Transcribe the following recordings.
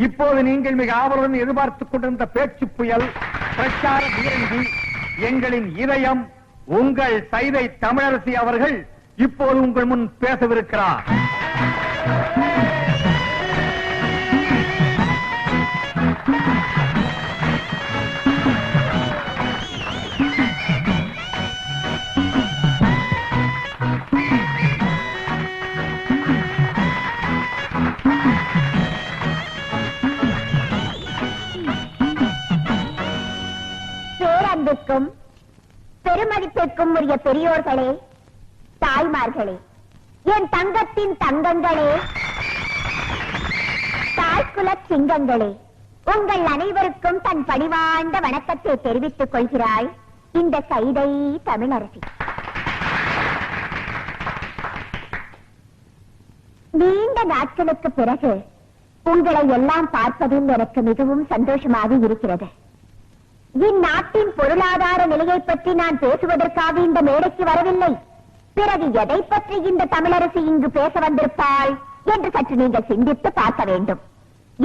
இப்போது நீங்கள் மிக ஆவலுடன் எதிர்பார்த்துக் கொண்டிருந்த பேச்சு புயல் பிரச்சார வீரங்கி எங்களின் இதயம் உங்கள் சைதை தமிழரசி அவர்கள் இப்போது உங்கள் முன் பேசவிருக்கிறார். பேரன்புக்கும் பெருமதிப்பிற்கும் உரிய பெரியோர்களே, தாய்மார்களே, என் தங்கத்தின் தங்கங்களே, தாய்குல சிங்கங்களே, உங்கள் அனைவருக்கும் தன் பணிவாய்ந்த வணக்கத்தை தெரிவித்துக் கொள்கிறாய் இந்த சைதை தமிழரசி. நீண்ட நாட்களுக்கு பிறகு உங்களை எல்லாம் பார்ப்பதில் எனக்கு மிகவும் சந்தோஷமாக இருக்கிறது. இந்நாட்டின் பொருளாதார நிலையை பற்றி நான் பேசுவதற்காக இந்த மேடைக்கு வரவில்லை. பிறகு எதை பற்றி இந்த தமிழரசி இங்கு பேச வந்திருப்பாள் என்று சற்று நீங்கள் சிந்தித்து பார்க்க வேண்டும்.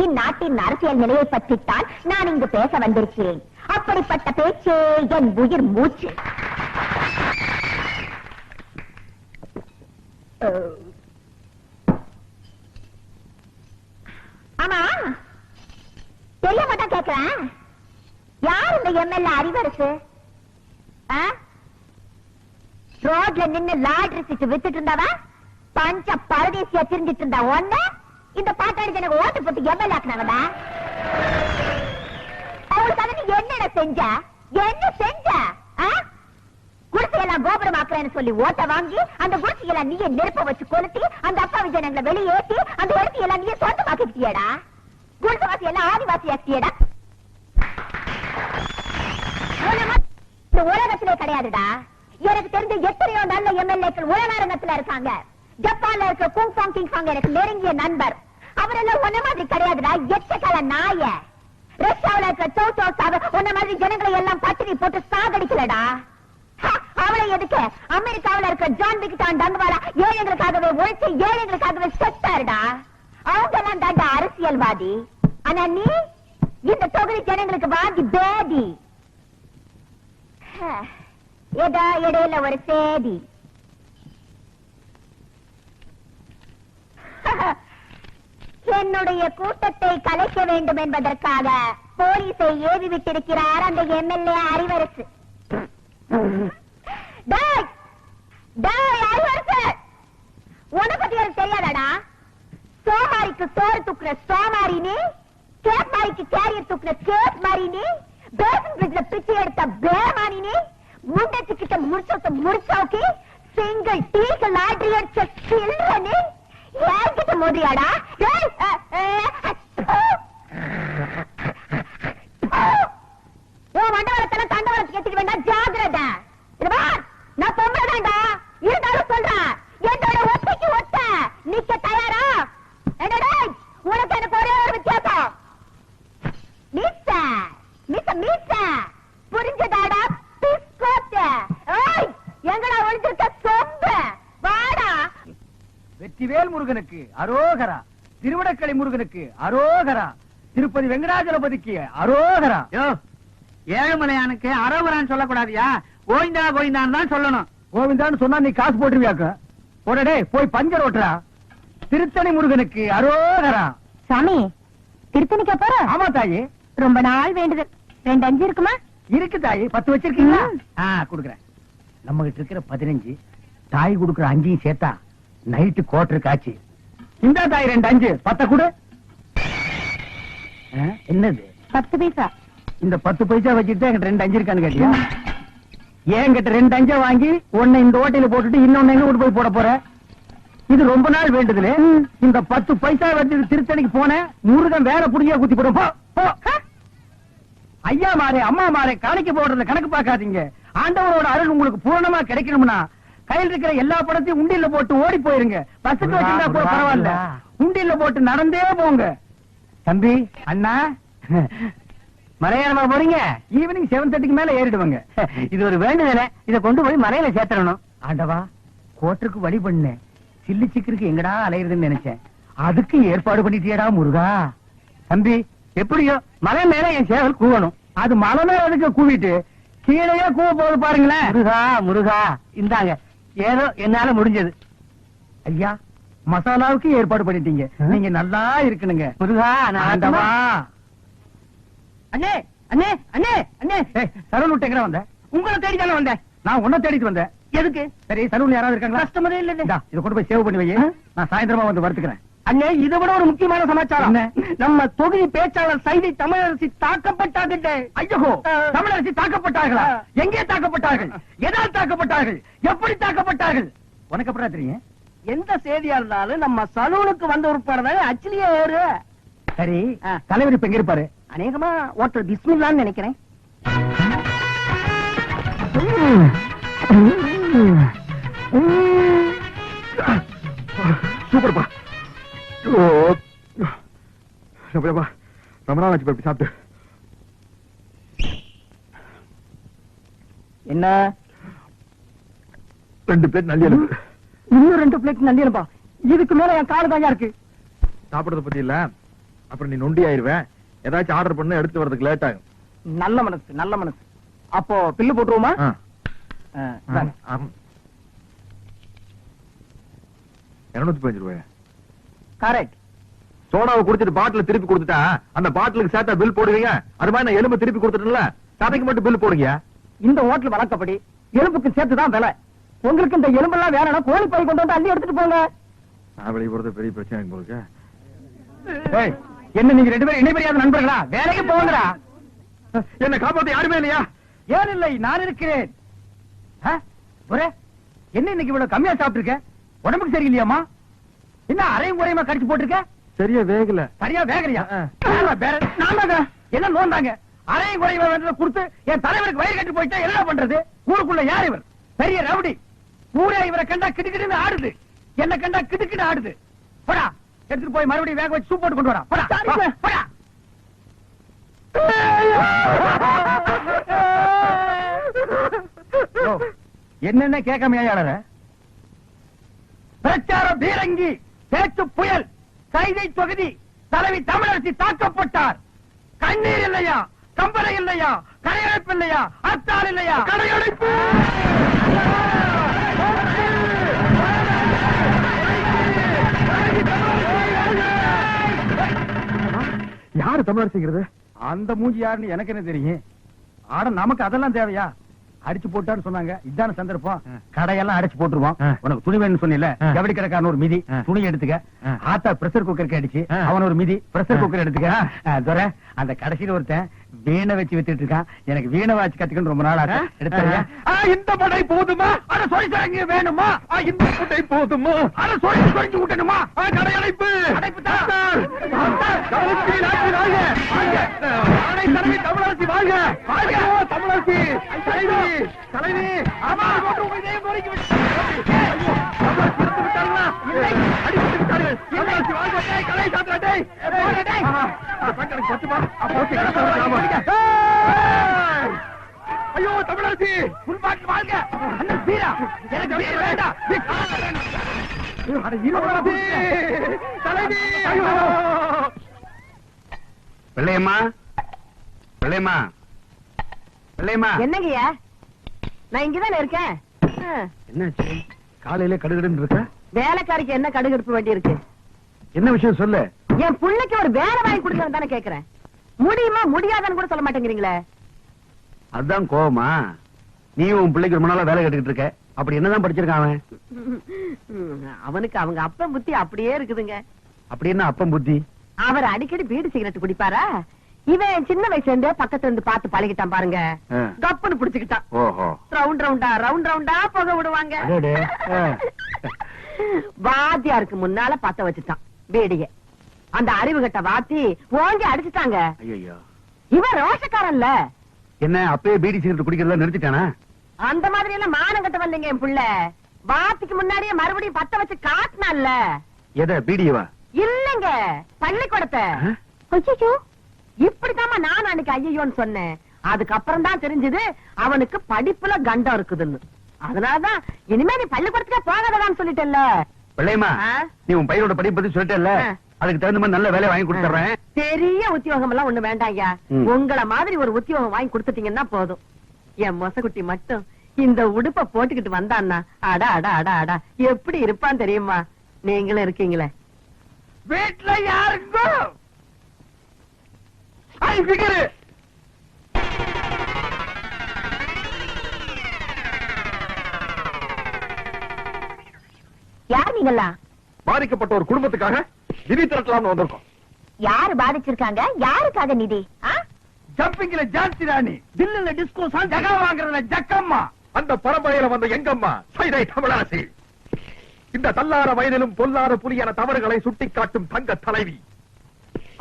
இந்நாட்டின் அரசியல் நிலையை பற்றித்தான் நான் இங்கு பேச வந்திருக்கிறேன். அப்படிப்பட்ட பேச்சே என் உயிர் மூச்சு. ஆமா, தெரிய மாட்டா கேட்கிறேன், யார் இந்த எம்எல்ஏ அறிவரசு? ரோட்ல நின்னு லாட்ரி சீட்டு வித்துட்டு இருந்தாவா பஞ்ச பரதேசியா திரிஞ்சிட்டு இருந்தா ஒண்ணு இந்த பாட்டாளி எனக்கு ஓட்டு போட்டு எம்எல்ஏ ஆக்குனாங்கடா. அவளுக்காக நீ என்னடா செஞ்ச? என்ன செஞ்ச? குடிசையெல்லாம் கோபுரம் ஆக்குறேன்னு சொல்லி ஓட்ட வாங்கி அந்த குடிசையெல்லாம் நீயே நெருப்ப வச்சு கொளுத்தி அந்த அப்பாவி ஜனங்களை வெளியேற்றி அந்த இடத்தையெல்லாம் நீயே சொந்தமாக்கிட்டியடா. குடிசைவாசி எல்லாம் ஆதிவாசி ஆக்கியடா. இந்த உலகத்திலே கிடையாதுடா. எனக்கு தெரிஞ்ச எத்தனையோ நல்ல எம்எல்ஏக்கள் உலகத்துல இருக்காங்க. ஜப்பான்ல இருக்க குங்ஃபாங் கிங்ஃபாங் எனக்கு நெருங்கிய நண்பர். அவரெல்லாம் ஒன்ன மாதிரி கிடையாதுடா, எச்சக்கால நாய. ரஷ்யாவில இருக்க சௌசாவ ஒன்ன மாதிரி ஜனங்களை எல்லாம் பட்டினி போட்டு சாகடிக்கலடா. அவளை எதுக்கு அமெரிக்காவில இருக்க ஜான் விக்டான் டங்குவாலா ஏழைகளுக்காகவே உழைச்சு ஏழைகளுக்காகவே செத்தாருடா. அவங்க எல்லாம் தாண்டா அரசியல்வாதி. ஆனா நீ இந்த தொகுதி ஜனங்களுக்கு வாங்கி பேதி. ஏதா இடையில ஒரு சேதி. என்னுடைய கூட்டத்தை கலைக்க வேண்டும் என்பதற்காக போலீஸை ஏவி விட்டிருக்கிறார் அந்த எம்எல்ஏ அறிவரசு. உன பத்தி எனக்கு தெரியாதாடா? சோமாரிக்கு சோறு தூக்குற சோமாரினி, கேப் மாரிக்கு கேரியர் தூக்குற கேப் மாரினி, பேசன் பிரிட்ஜ்ல பிச்சை எடுத்த பேமானினி, முண்டச்சு கிட்ட முடிச்சோக்கி சிங்கிள் டீக்கு லாட்ரி அடிச்ச சில்றனி ஏகிட்ட மோதியாடா. மண்டவளத்தெல்லாம் தண்டவளத்துக்கு எடுத்துட்டு வேண்டாம், ஜாகிரத. நான் பொம்பளைதான்டா, இருந்தாலும் சொல்றேன் என்னோட ஒத்தைக்கு ஒத்த நிக்க தயாரா? என்னடா உனக்கு எனக்கு ஒரே ஒரு வித்தியாசம், மிஸ் மிஸ் மிஸ் புரிஞ்சதாடா? எங்கடா ஒளிஞ்சிருக்க சொம்பு? வாடா. வெற்றிவேல் முருகனுக்கு அரோகரா, திருவிடக்கலை முருகனுக்கு அரோகரா, திருப்பதி வெங்கடாஜலபதிக்கு அரோகரா. ஏழுமலையானுக்கு அரோகரான்னு சொல்லக்கூடாதியா, கோவிந்தா கோவிந்தான் தான் சொல்லணும். கோவிந்தான்னு சொன்னா நீ காசு போட்டுருவியாக்க. உடனே போய் பஞ்சர் ஓட்டுறா. திருத்தணி முருகனுக்கு அரோகரா. சாமி, திருத்தணிக்க போற? ஆமா தாயி, ரொம்ப நாள் வேண்டுதல். 2 5 இருக்குமா? இருக்கு தாயி. 10 வச்சிருக்கீங்களா? குடுக்குறேன். நம்ம கிட்ட இருக்கிற 15, தாய் குடுக்குற 5 சேர்த்தா நைட்டு கோட்டரு காட்சி. இந்த தாய் 2 5 10 கொடு. என்னது? 10 பைசா. இந்த 10 பைசா வச்சுட்டு என்கிட்ட 2 5 இருக்கான்னு கேட்டியா? என்கிட்ட 2 5 வாங்கி ஒன்னு இந்த ஓட்டையில போட்டுட்டு இன்னொன்னு எங்க கொண்டு போய் போட போற? இது ரொம்ப நாள் வேண்டுதல். இந்த 10 பைசா வச்சு திருத்தணிக்கு போன முருகன் வேற புடியா குத்தி போடும். ஐயா மாறே அம்மா மாறே காணிக்க போடுறத கணக்கு பார்க்காதீங்க. ஆண்டவரோட அருள் உங்களுக்கு பூரணமா கிடைக்கணும்னா கையில் இருக்கிற எல்லா படத்தையும் உண்டியில போட்டு ஓடி போயிருங்க. பஸ்ஸுக்கு வச்சிருந்தா கூட பரவாயில்ல, உண்டியில போட்டு நடந்தே போங்க. தம்பி, அண்ணா, மலையாளமா போறீங்க? ஈவினிங் 7:30 மேல ஏறிடுவாங்க. இது ஒரு வேண்டுதல, இதை கொண்டு போய் மலையில சேர்த்தணும். ஆண்டவா, கோட்டருக்கு வழி பண்ணேன், சில்லி சிக்கருக்கு எங்கடா அலையிறதுன்னு நினைச்சேன். அதுக்கு ஏற்பாடு பண்ணிட்டியடா முருகா. தம்பி எப்படியோ மலை மேல என் சேவல் கூவணும். அது மலை மேல எதுக்கு கூவிட்டு கீழே கூவ போகுது பாருங்களேன். முருகா முருகா இந்தாங்க ஏதோ என்னால முடிஞ்சது. ஐயா மசாலாவுக்கு ஏற்பாடு பண்ணிட்டீங்க. நீங்க நல்லா இருக்கணுங்க. முருகா ஆண்டவா. அண்ணே அண்ணே அண்ணே அண்ணே சரவண விட்டு வந்த உங்களை தேடி தானே வந்தேன். நான் உன்னை தேடிட்டு வந்தேன். எதுக்கு? சரி சரவண யாராவது இருக்காங்களா? கஸ்டமரே இல்ல. இதை கொண்டு போய் சேவ் பண்ணி வை. நான் சாயந்தரமா வந்து வறுத்துக்கிறேன். அண்ணே இதை விட ஒரு முக்கியமான சமாச்சாரம். நம்ம தொகுதி பேச்சாளர் சைதை தமிழரசி தாக்கப்பட்டார்கள். ஐயோ தமிழரசி தாக்கப்பட்டார்களா? எங்கே தாக்கப்பட்டார்கள்? எதால் தாக்கப்பட்டார்கள்? எப்படி தாக்கப்பட்டார்கள்? உனக்கு எப்படா தெரியும்? எந்த செய்தியா இருந்தாலும் நம்ம சலூனுக்கு வந்த ஒரு படம் அச்சிலேயே ஏறு. சரி தலைவர் இப்ப எங்க இருப்பாரு? அநேகமா ஓட்டர் பிஸ்மில்லான்னு நினைக்கிறேன். சூப்பர்ப்பா. ரொம்ப நாள் ஆச்சு சாப்பிட்டு. என்ன 2 பிளேட் நல்லி எலும்பு. இன்னும் 2 பிளேட் நல்லி எலும்பா? இதுக்கு மேல என் கால தாயா இருக்கு. சாப்பிடறத பத்தி இல்ல, அப்புறம் நீ நொண்டி ஆயிருவேன். ஏதாச்சும் ஆர்டர் பண்ண எடுத்து வரதுக்கு லேட் ஆகும். நல்ல மனசு நல்ல மனசு. அப்போ பில்லு போட்டுருவோமா? 215 ரூபாய். கரெக்ட். சோடாவை குடிச்சிட்டு பாட்டில திருப்பி கொடுத்துட்டா அந்த பாட்டிலுக்கு சேர்த்தா பில் போடுவீங்க. அது மாதிரி நான் எலும்பு திருப்பி கொடுத்துட்டேன்ல, கதைக்கு மட்டும் பில் போடுங்க. இந்த ஹோட்டல் வழக்கப்படி எலும்புக்கு சேர்த்துதான் விலை. உங்களுக்கு இந்த எலும்பெல்லாம் வேணும்னா கோழி பை கொண்டு வந்து அள்ளி எடுத்துட்டு போங்க. நான் வெளியே போறது பெரிய பிரச்சனை போலுக்கு. என்ன நீங்க 2 பேரும் இணைபெரியாத நண்பர்களா? வேலைக்கு போங்கடா. என்ன காப்பாத்த யாருமே இல்லையா? ஏன் இல்லை, நான் இருக்கிறேன். என்ன இன்னைக்கு இவ்வளவு கம்மியா சாப்பிட்டு இருக்க? உடம்புக்கு சரியில்லையாமா? என்ன அரையும் குறையுமா கடிச்சு போட்டிருக்க? சரியா வேகல. சரியா வேகலையா? என்ன நோந்தாங்க? அரையும் குறையுமா வேண்டத கொடுத்து என் தலைவருக்கு வயிறு கட்டி போயிட்டா என்ன பண்றது? ஊருக்குள்ள யார் இவர்? பெரிய ரவுடி. ஊரே இவரை கண்டா கிடுக்கிடுன்னு ஆடுது. என்ன கண்டா கிடுக்கிட்டு ஆடுது. போடா எடுத்துட்டு போய் மறுபடியும் வேக வச்சு சூப் போட்டு கொண்டு வரா. போடா போடா. என்னென்ன கேட்காம ஏழற? பிரச்சார பீரங்கி, பேச்சு புயல், கைதை தொகுதி தலைவி தமிழரசி தாக்கப்பட்டார். கண்ணீர் இல்லையா? கம்பளை இல்லையா? கடையடைப்பு இல்லையா? அத்தால் இல்லையா? கடையடைப்பு. யாரு தமிழரசிங்கிறது? அந்த மூஞ்சி யாருன்னு எனக்கு என்ன தெரியும்? ஆட நமக்கு அதெல்லாம் தேவையா? அடிச்சு போட்டான்னு சொன்னாங்க. இதான சந்தர்ப்பம். கடையெல்லாம் அடிச்சு போட்டுருவோம். உனக்கு துணி வேணும்னு சொன்னில, ஜவுளி கடைக்காரன் ஒரு மிதி துணி எடுத்துக்க. ஆத்தா பிரஷர் குக்கருக்கு அடிச்சு அவன் ஒரு மிதி பிரஷர் குக்கர் எடுத்துக்க. துரை அந்த கடைசியில ஒருத்தன் வீணை வச்சு வித்துட்டு இருக்கான். எனக்கு வீணை வாச்சு கத்துக்கணும் ரொம்ப நாள் ஆச்சு. எடுத்துறியா? இந்த படை போதுமா? அட சொல்லி தரங்க வேணுமா? இந்த படை போதுமா? அட சொல்லி சொல்லி விட்டணுமா? கடையடைப்பு. அடைப்பு தான். தமிழரசி வாழ்க. தமிழரசி தலைவி. ஆமா போட்டு உங்க இதயம் கோரிக்கை விட்டு ஐயோ தமிழரசி உள்பாட்டு வாழ்க. அண்ணன் வீரா எனக்கு வீர வேண்டாம். தலைவி. பிள்ளையம்மா பிள்ளையம்மா பிள்ளையம்மா. என்னங்கய்யா? நான் இங்கதானே இருக்கேன். என்னாச்சு? காலையில கடுகடுன்னு இருக்க? வேலைக்காரிக்கு என்ன கடுகடுப்பு வேண்டி இருக்கு? என்ன விஷயம் சொல்லு. என் பிள்ளைக்கு ஒரு வேலை வாங்கி கொடுங்க தானே கேக்குறேன். முடியுமா முடியாதான்னு கூட சொல்ல மாட்டேங்கிறீங்களே. அதுதான் கோவமா? நீ உன் பிள்ளைக்கு ரொம்ப நாளா வேலை கட்டுக்கிட்டு இருக்க. அப்படி என்னதான் படிச்சிருக்கான் அவன்? அவனுக்கு அவங்க அப்பன் புத்தி அப்படியே இருக்குதுங்க. அப்படி என்ன அப்பம் புத்தி? அவர் அடிக்கடி பீடி சிகரெட் குடிப்பாரா? இவன் சின்ன வயசுல இருந்தே பக்கத்துல இருந்து பார்த்து பழகிட்டான் பாருங்க. கப்புன்னு புடிச்சுக்கிட்டான். ஓஹோ. ரவுண்ட் ரவுண்டா புகை விடுவாங்க. வாத்தியாருக்கு முன்னால பத்த வச்சுட்டான் பீடிய. அந்த அறிவு கட்ட வாத்தி ஓங்கி அடிச்சுட்டாங்க. ஐயோ. இவன் ரோஷக்காரன்ல. என்ன அப்பயே பீடி சிகரெட் குடிக்கிறதா நிறுத்திட்டானா? அந்த மாதிரி எல்லாம் மானம் கட்ட வரலைங்க என் புள்ள. வாத்திக்கு முன்னாடியே மறுபடியும் பத்த வச்சு காட்டினான்ல. எதை பீடியவா? இல்லங்க பள்ளிக்கூடத்தை. ஐயோ இப்படித்தாமா நான் அன்னைக்கு ஐயோன்னு சொன்னேன். அதுக்கப்புறம் தான் தெரிஞ்சது அவனுக்கு படிப்புல கண்டம் இருக்குதுன்னு. அதனாலதான் இனிமே நீ பள்ளிக்கூடத்துக்கே போகாததான்னு சொல்லிட்டேல்ல. பிள்ளையம்மா, நீ உன் பையனோட படிப்பு பத்தி சொல்லிட்டேல்ல, அதுக்கு தகுந்த மாதிரி நல்ல வேலையை வாங்கி கொடுத்துறேன். பெரிய உத்தியோகம் எல்லாம் ஒண்ணு வேண்டாம் ஐயா. ம். உங்கள மாதிரி ஒரு உத்தியோகம் வாங்கி கொடுத்துட்டீங்கன்னா போதும். என் மொசக்குட்டி மட்டும் இந்த உடுப்ப போட்டுக்கிட்டு வந்தான்னா அடா அடா அடா அடா எப்படி இருப்பான் தெரியுமா? நீங்களும் இருக்கீங்களே. வீட்டுல யாருங்கோ பிகரு யார் நீங்களா? பாதிக்கப்பட்ட ஒரு குடும்பத்துக்காக நிதி திரட்டலாம்னு வந்திருக்கோம். யாரு பாதிச்சிருக்காங்க? யாருக்காக நிதி? ஜம்பிங்ல ஜான்சி ராணி, தில்லுல டிஸ்கோ சாங், ஜகா வாங்குறதுல ஜக்கம்மா. அந்த பரம்பரையில வந்த எங்கம்மா சைதை தமிழரசி. இந்த தள்ளார வயதிலும் பொல்லாத புலியான தவறுகளை சுட்டிக்காட்டும் தங்க தலைவி.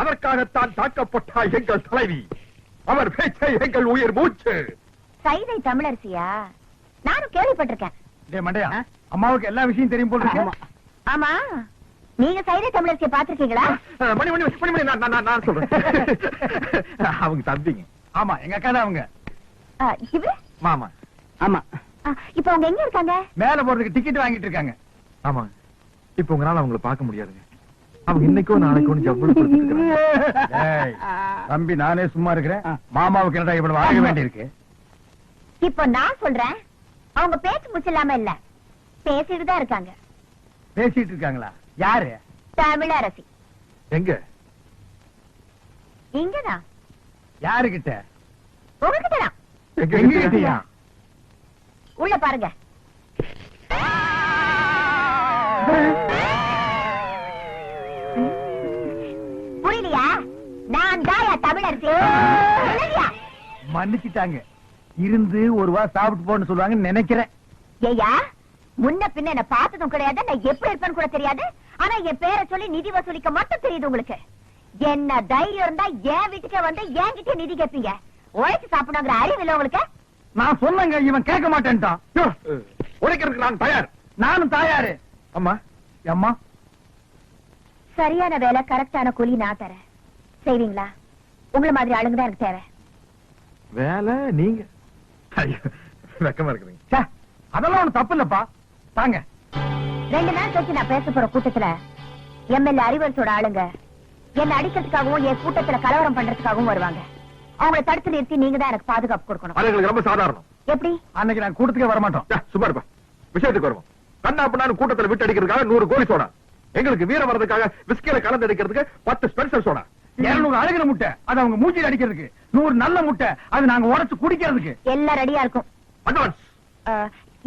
அதற்காகத்தான் தாக்கப்பட்டாய் எங்கள் தலைவி. அவர் பேச்சை எங்கள் உயிர் மூச்சு. சைதை தமிழரசியா? நானும் கேள்விப்பட்டிருக்கேன். டேய் மண்டையா, அம்மாவுக்கு எல்லா விஷயம் தெரியும் போல இருக்கு. ஆமா, நீங்க சைதை தமிழரசியை பாத்திருக்கீங்களா? மணி மணி மணி மணி நான் சொல்றேன். அவங்க தம்பிங்க. ஆமா, எங்க அக்கா தான் அவங்க. இவரு? மாமா. ஆமா, இப்ப அவங்க எங்க இருக்காங்க? மேல போறதுக்கு டிக்கெட் வாங்கிட்டு இருக்காங்க. ஆமா, இப்ப உங்களால அவங்கள பார்க்க முடியாதுங்க. அவங்க இன்னைக்கோ நாளைக்கோ ஜவ்வளவு கொடுத்துட்டு இருக்காங்க. டேய், தம்பி நானே சும்மா இருக்கிறேன். மாமாவுக்கு என்னடா இவ்வளவு வாங்க வேண்டியிருக்கு? இப்ப நான் சொல்றேன், அவங்க பேச்சு முச்சில்லாம இல்ல, பேசிட்டு தான் இருக்காங்க. பேசிட்டு இருக்காங்களா? யாரு? தமிழரசி. எங்க? இங்கதான். யாருகிட்ட? உங்ககிட்டதான். எங்க கிட்டயா? உள்ள பாருங்க. புரியலையா? நான் தாயா தமிழரசி. புரியலையா? மன்னிச்சுட்டாங்க. இருந்து ஒரு வா சாப்பிட்டு போன்னு சொல்லுவாங்கன்னு நினைக்கிறேன். ஏய்யா, முன்ன பின்ன என்ன பார்த்ததும் கிடையாது, நான் எப்படி இருப்பேன்னு கூட தெரியாது. ஆனா என் பேரை சொல்லி நிதி வசூலிக்க மட்டும் தெரியுது உங்களுக்கு. என்ன தைரியம் இருந்தா என் வீட்டுக்கே வந்து என்கிட்ட நிதி கேட்பீங்க. உழைச்சு சாப்பிடணுங்கிற அறிவு இல்ல உங்களுக்கு? நான் சொன்னங்க, இவன் கேட்க மாட்டேன்ட்டான். உழைக்கிறதுக்கு நான் தயார். நானும் தாயாரு. அம்மா, அம்மா, சரியான வேலை, கரெக்டான கூலி நான் தரேன். செய்வீங்களா? உங்களை மாதிரி ஆளுங்க தான் எனக்கு தேவை. வேலை நீங்க. ஐயோ, வெக்கமா இருக்குறீங்க. ச்சே, அதெல்லாம் ஒண்ணு தப்பு இல்லப்பா. தாங்க. 2 நாள் கழிச்சு நான் பேச போற கூட்டத்துல எம்எல்ஏ அறிவரசோட ஆளுங்க என்ன அடிக்கிறதுக்காகவும் என் கூட்டத்துல கலவரம் பண்றதுக்காகவும் வருவாங்க. அவங்களை தடுத்து நிறுத்தி நீங்க தான் எனக்கு பாதுகாப்பு கொடுக்கணும். அது எங்களுக்கு ரொம்ப சாதாரணம். எப்படி? அன்னைக்கு நான் கூட்டத்துக்கே வர மாட்டோம். சும்மா இருப்பா. விஷயத்துக்கு வருவோம். கண்ணா பண்ணாலும் கூட்டத்துல விட்டு அடிக்கிறதுக்காக 100 கோழி சோடா. எங்களுக்கு வீரம் வர்றதுக்காக விஸ்கில கலந்து அடிக்கிறதுக்கு 10 ஸ்பெஷல் சோடா. 200 அழுகிற முட்டை, அது அவங்க மூச்சில் அடிக்கிறதுக்கு. 100 நல்ல முட்டை, அது நாங்க உடைச்சு குடிக்கிறதுக்கு. எல்லாம் ரெடியா இருக்கும். அட்வான்ஸ்.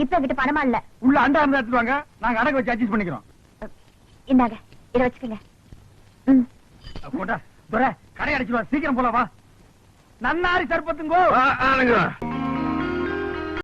இப்ப என்கிட்ட பணமா இல்ல. உள்ள அண்டா இருந்தா எடுத்துட்டு வாங்க, நாங்க அடகு வச்சு அட்ஜஸ்ட் பண்ணிக்கிறோம். இந்தாங்க, இத வச்சுக்கோங்க. கொண்டா, துரை, கடை அடிச்சுடுவா. சீக்கிரம் போல வா. நன்னாரி சர்பத்துங்கோ. ஆ, ஆ,